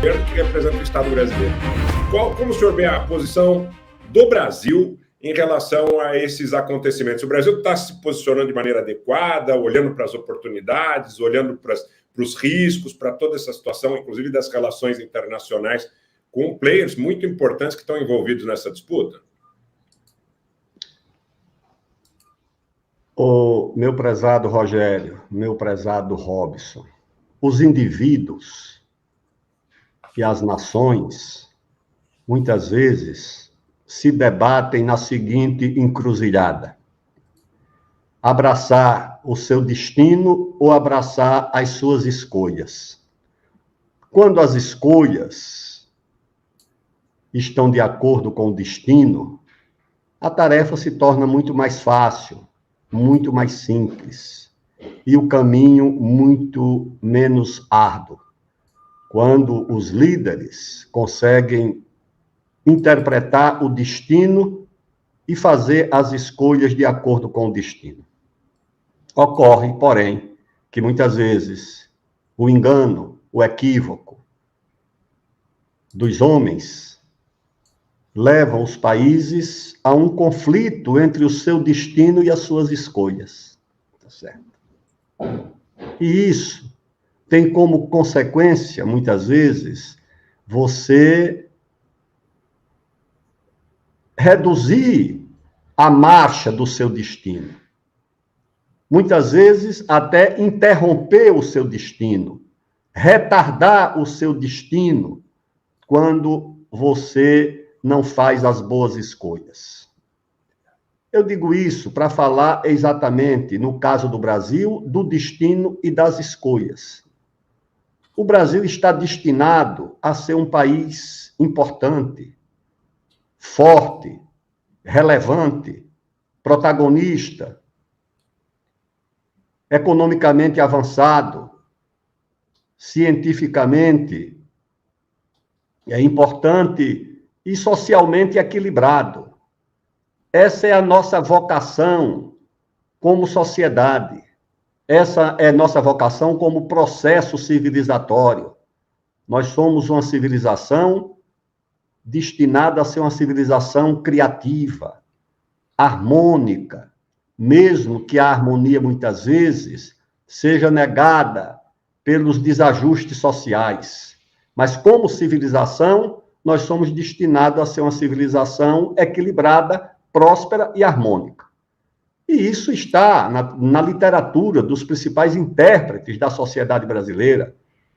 governo que representa o Estado brasileiro. Como o senhor vê a posição do Brasil em relação a esses acontecimentos? O Brasil está se posicionando de maneira adequada, olhando para as oportunidades, olhando para os riscos, para toda essa situação, inclusive das relações internacionais, com players muito importantes que estão envolvidos nessa disputa? O meu prezado Rogério, meu prezado Robson, os indivíduos e as nações, muitas vezes, se debatem na seguinte encruzilhada: abraçar o seu destino ou abraçar as suas escolhas. Quando as escolhas estão de acordo com o destino, a tarefa se torna muito mais fácil, muito mais simples, e o caminho muito menos árduo. Quando os líderes conseguem interpretar o destino e fazer as escolhas de acordo com o destino. Ocorre, porém, que muitas vezes o engano, o equívoco dos homens levam os países a um conflito entre o seu destino e as suas escolhas. Tá certo? E isso tem como consequência, muitas vezes, você reduzir a marcha do seu destino. Muitas vezes, até interromper o seu destino, retardar o seu destino, quando você não faz as boas escolhas. Eu digo isso para falar exatamente, no caso do Brasil, do destino e das escolhas. O Brasil está destinado a ser um país importante, forte, relevante, protagonista, economicamente avançado, cientificamente é importante e socialmente equilibrado. Essa é a nossa vocação como sociedade. Essa é a nossa vocação como processo civilizatório. Nós somos uma civilização destinada a ser uma civilização criativa, harmônica, mesmo que a harmonia, muitas vezes, seja negada pelos desajustes sociais. Mas, como civilização, nós somos destinados a ser uma civilização equilibrada, próspera e harmônica. E isso está na literatura dos principais intérpretes da sociedade brasileira.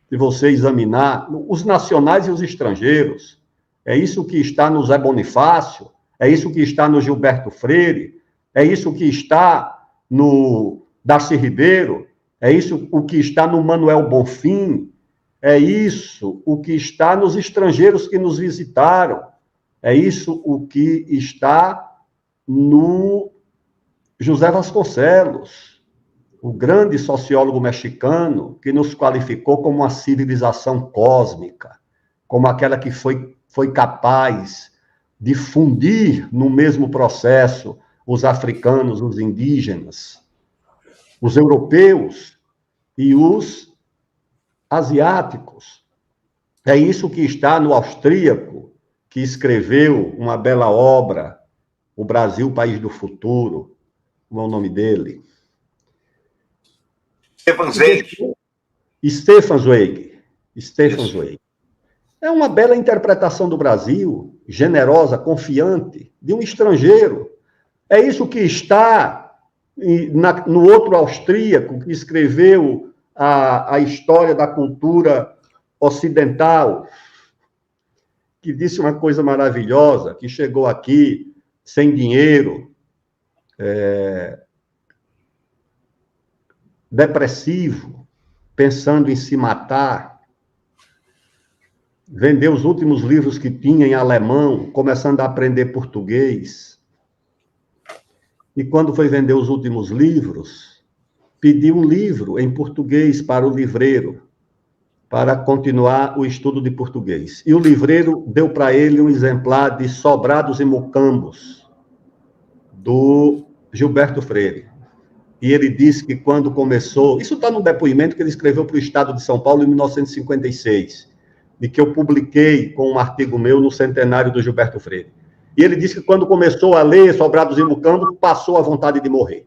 Se você examinar os nacionais e os estrangeiros, é isso que está no Zé Bonifácio, é isso que está no Gilberto Freire, é isso que está no Darcy Ribeiro, é isso o que está no Manuel Bonfim, é isso o que está nos estrangeiros que nos visitaram, é isso o que está no José Vasconcelos, o grande sociólogo mexicano que nos qualificou como uma civilização cósmica, como aquela que foi capaz de fundir no mesmo processo os africanos, os indígenas, os europeus e os asiáticos. É isso que está no austríaco, que escreveu uma bela obra, O Brasil, País do Futuro. Como é o nome dele? Stefan Zweig. É uma bela interpretação do Brasil, generosa, confiante, de um estrangeiro. É isso que está no outro austríaco, que escreveu a história da cultura ocidental, que disse uma coisa maravilhosa, que chegou aqui sem dinheiro, depressivo, pensando em se matar, vendeu os últimos livros que tinha em alemão, começando a aprender português. E quando foi vender os últimos livros, pediu um livro em português para o livreiro, para continuar o estudo de português. E o livreiro deu para ele um exemplar de Sobrados e Mocambos, do Gilberto Freire. E ele disse que quando começou... Isso está no depoimento que ele escreveu para o Estado de São Paulo em 1956. e que eu publiquei com um artigo meu no centenário do Gilberto Freire. E ele disse que quando começou a ler Sobrados e Mucambo, passou a vontade de morrer.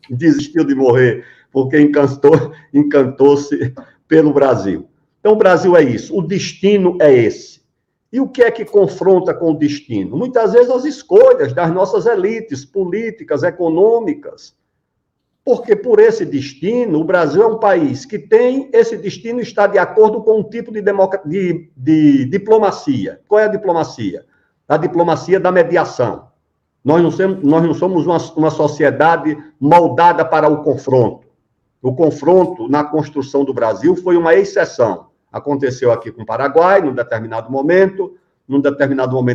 Desistiu de morrer, porque encantou-se pelo Brasil. Então, o Brasil é isso, o destino é esse. E o que é que confronta com o destino? Muitas vezes as escolhas das nossas elites políticas, econômicas, porque por esse destino, o Brasil é um país que tem, esse destino está de acordo com um tipo de diplomacia. Qual é a diplomacia? A diplomacia da mediação. Nós não somos uma sociedade moldada para o confronto. O confronto na construção do Brasil foi uma exceção. Aconteceu aqui com o Paraguai, num determinado momento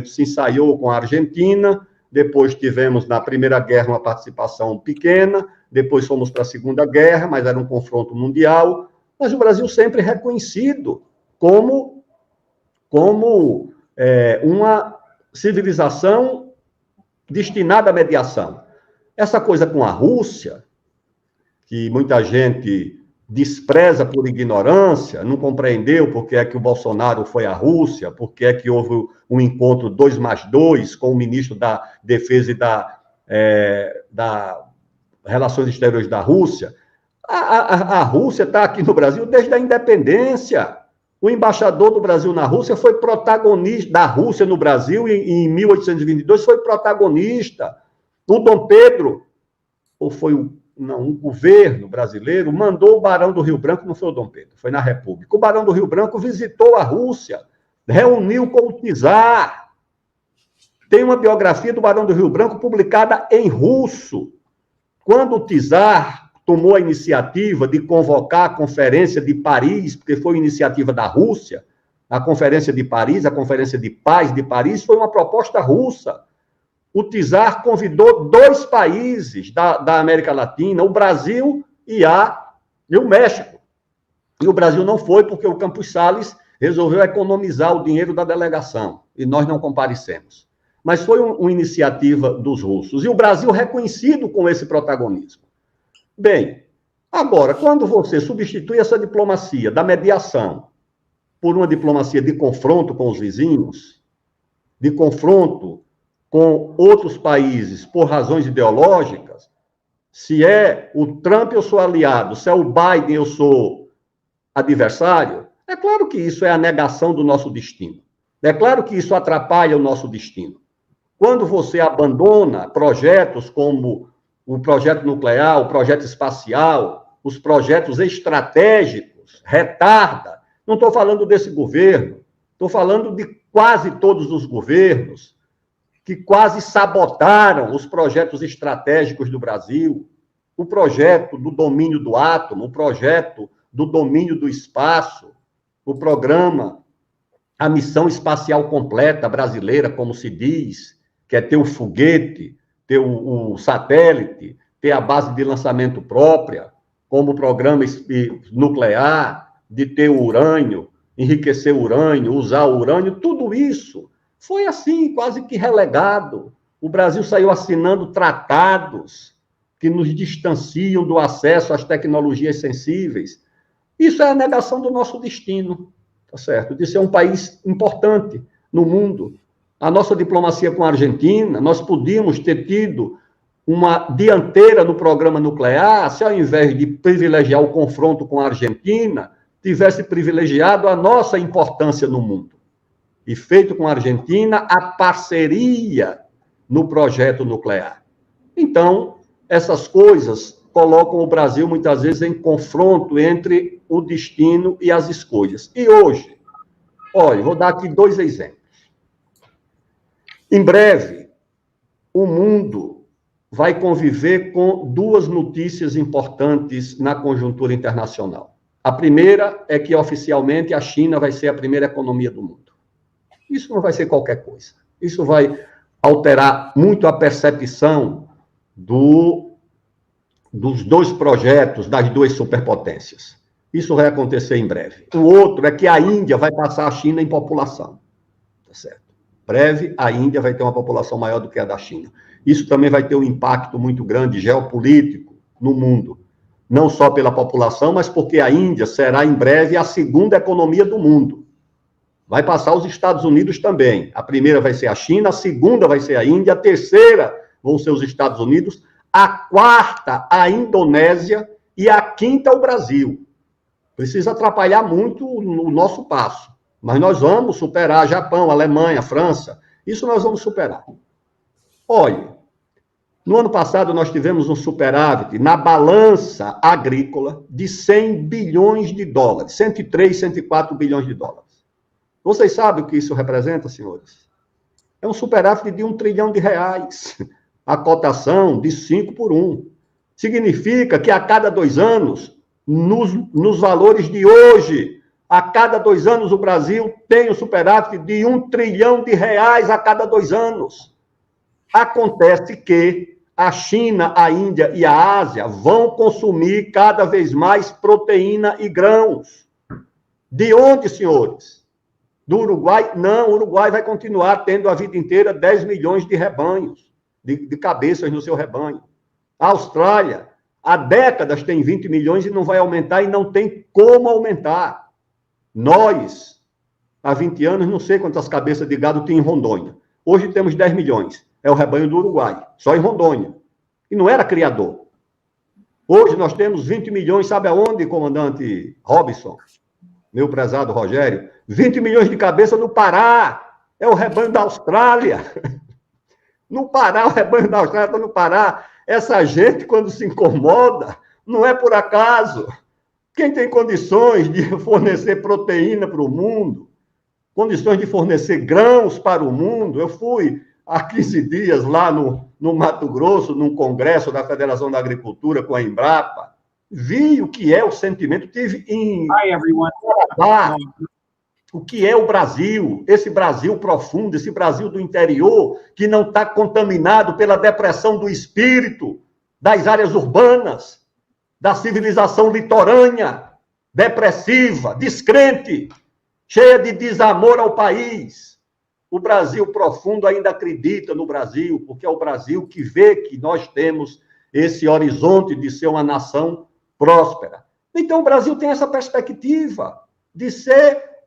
se ensaiou com a Argentina, depois tivemos na Primeira Guerra uma participação pequena, depois fomos para a Segunda Guerra, mas era um confronto mundial, mas o Brasil sempre reconhecido como uma civilização destinada à mediação. Essa coisa com a Rússia, que muita gente despreza por ignorância, não compreendeu por que é que o Bolsonaro foi à Rússia, por que é que houve um encontro 2+2 com o ministro da Defesa e da Relações Exteriores da Rússia. A Rússia está aqui no Brasil desde a independência. O embaixador do Brasil na Rússia foi protagonista, da Rússia no Brasil, em 1822, foi protagonista. O Dom Pedro, ou foi o governo brasileiro, mandou o Barão do Rio Branco, não foi o Dom Pedro, foi na República. O Barão do Rio Branco visitou a Rússia, reuniu com o czar. Tem uma biografia do Barão do Rio Branco publicada em russo. Quando o czar tomou a iniciativa de convocar a Conferência de Paris, porque foi iniciativa da Rússia, a Conferência de Paris, a Conferência de Paz de Paris, foi uma proposta russa. O czar convidou 2 países da América Latina, o Brasil e o México. E o Brasil não foi porque o Campos Salles resolveu economizar o dinheiro da delegação, e nós não comparecemos. Mas foi uma iniciativa dos russos, e o Brasil reconhecido com esse protagonismo. Bem, agora, quando você substitui essa diplomacia da mediação por uma diplomacia de confronto com os vizinhos, de confronto com outros países por razões ideológicas, se é o Trump eu sou aliado, se é o Biden eu sou adversário, é claro que isso é a negação do nosso destino. É claro que isso atrapalha o nosso destino. Quando você abandona projetos como o projeto nuclear, o projeto espacial, os projetos estratégicos, retarda. Não estou falando desse governo, estou falando de quase todos os governos que quase sabotaram os projetos estratégicos do Brasil, o projeto do domínio do átomo, o projeto do domínio do espaço, o programa, a missão espacial completa brasileira, como se diz, que é ter o foguete, ter o satélite, ter a base de lançamento própria, como o programa nuclear, de ter o urânio, enriquecer o urânio, usar o urânio, tudo isso foi assim, quase que relegado. O Brasil saiu assinando tratados que nos distanciam do acesso às tecnologias sensíveis. Isso é a negação do nosso destino, tá certo? De ser um país importante no mundo. A nossa diplomacia com a Argentina, nós podíamos ter tido uma dianteira no programa nuclear, se ao invés de privilegiar o confronto com a Argentina, tivesse privilegiado a nossa importância no mundo. E feito com a Argentina a parceria no projeto nuclear. Então, essas coisas colocam o Brasil, muitas vezes, em confronto entre o destino e as escolhas. E hoje, olha, vou dar aqui 2 exemplos. Em breve, o mundo vai conviver com 2 notícias importantes na conjuntura internacional. A primeira é que, oficialmente, a China vai ser a primeira economia do mundo. Isso não vai ser qualquer coisa. Isso vai alterar muito a percepção dos 2 projetos das 2 superpotências. Isso vai acontecer em breve. O outro é que a Índia vai passar a China em população. Tá certo? Breve, a Índia vai ter uma população maior do que a da China. Isso também vai ter um impacto muito grande geopolítico no mundo. Não só pela população, mas porque a Índia será em breve a 2ª economia do mundo. Vai passar os Estados Unidos também. A primeira vai ser a China, a segunda vai ser a Índia, a terceira vão ser os Estados Unidos, a quarta a Indonésia e a quinta o Brasil. Precisa atrapalhar muito o nosso passo, mas nós vamos superar Japão, Alemanha, França. Isso nós vamos superar. Olha, no ano passado nós tivemos um superávit na balança agrícola de 100 bilhões de dólares, 103, 104 bilhões de dólares. Vocês sabem o que isso representa, senhores? É um superávit de 1 trilhão de reais. A cotação de 5 por 1. Significa que a cada 2 anos, nos valores de hoje, a cada 2 anos o Brasil tem um superávit de 1 trilhão de reais a cada 2 anos. Acontece que a China, a Índia e a Ásia vão consumir cada vez mais proteína e grãos. De onde, senhores? Do Uruguai? Não, o Uruguai vai continuar tendo a vida inteira 10 milhões de rebanhos, de cabeças no seu rebanho. A Austrália, há décadas tem 20 milhões e não vai aumentar e não tem como aumentar. Nós, há 20 anos, não sei quantas cabeças de gado tem em Rondônia. Hoje temos 10 milhões. É o rebanho do Uruguai, só em Rondônia. E não era criador. Hoje nós temos 20 milhões, sabe aonde, comandante Robson? Meu prezado Rogério? 20 milhões de cabeças no Pará. É o rebanho da Austrália. No Pará, o rebanho da Austrália está no Pará. Essa gente, quando se incomoda, não é por acaso. Quem tem condições de fornecer proteína para o mundo, condições de fornecer grãos para o mundo, eu fui há 15 dias lá no Mato Grosso, num congresso da Federação da Agricultura com a Embrapa, vi o que é o sentimento, tive em Canadá, o que é o Brasil, esse Brasil profundo, esse Brasil do interior, que não está contaminado pela depressão do espírito, das áreas urbanas, da civilização litorânea, depressiva, descrente, cheia de desamor ao país. O Brasil profundo ainda acredita no Brasil, porque é o Brasil que vê que nós temos esse horizonte de ser uma nação próspera. Então, o Brasil tem essa perspectiva de ser...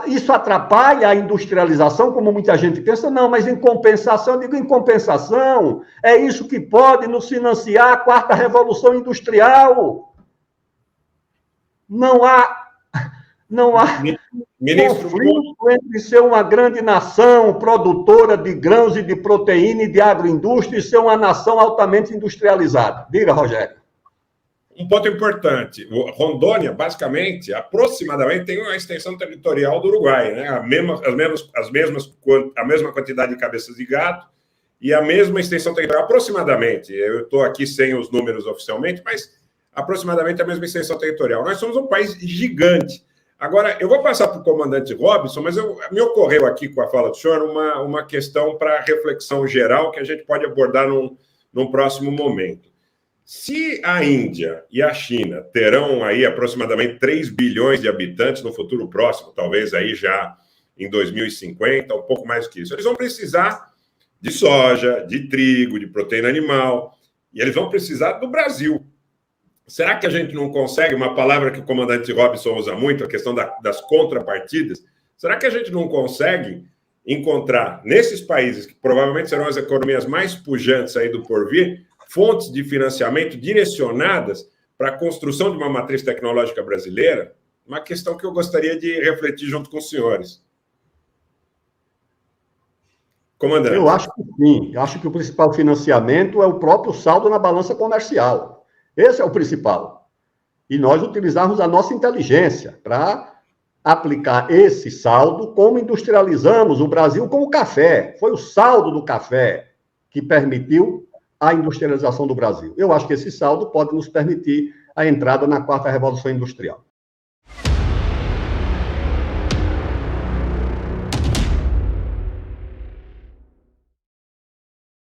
Isso atrapalha a industrialização, como muita gente pensa? Não, mas em compensação, eu digo em compensação, é isso que pode nos financiar a quarta revolução industrial. Não há conflito entre ser uma grande nação produtora de grãos e de proteína e de agroindústria e ser uma nação altamente industrializada. Diga, Rogério. Um ponto importante, Rondônia, basicamente, aproximadamente, tem uma extensão territorial do Uruguai, né? A mesma quantidade de cabeças de gado e a mesma extensão territorial, aproximadamente. Eu estou aqui sem os números oficialmente, mas aproximadamente a mesma extensão territorial. Nós somos um país gigante. Agora, eu vou passar para o comandante Robson, mas me ocorreu aqui com a fala do senhor uma questão para reflexão geral que a gente pode abordar num próximo momento. Se a Índia e a China terão aí aproximadamente 3 bilhões de habitantes no futuro próximo, talvez aí já em 2050, um pouco mais que isso, eles vão precisar de soja, de trigo, de proteína animal, e eles vão precisar do Brasil. Será que a gente não consegue, uma palavra que o comandante Robson usa muito, a questão das contrapartidas, será que a gente não consegue encontrar nesses países, que provavelmente serão as economias mais pujantes aí do porvir, fontes de financiamento direcionadas para a construção de uma matriz tecnológica brasileira? Uma questão que eu gostaria de refletir junto com os senhores. Comandante. Eu acho que sim. Eu acho que o principal financiamento é o próprio saldo na balança comercial. Esse é o principal. E nós utilizarmos a nossa inteligência para aplicar esse saldo como industrializamos o Brasil com o café. Foi o saldo do café que permitiu a industrialização do Brasil. Eu acho que esse saldo pode nos permitir a entrada na quarta revolução industrial.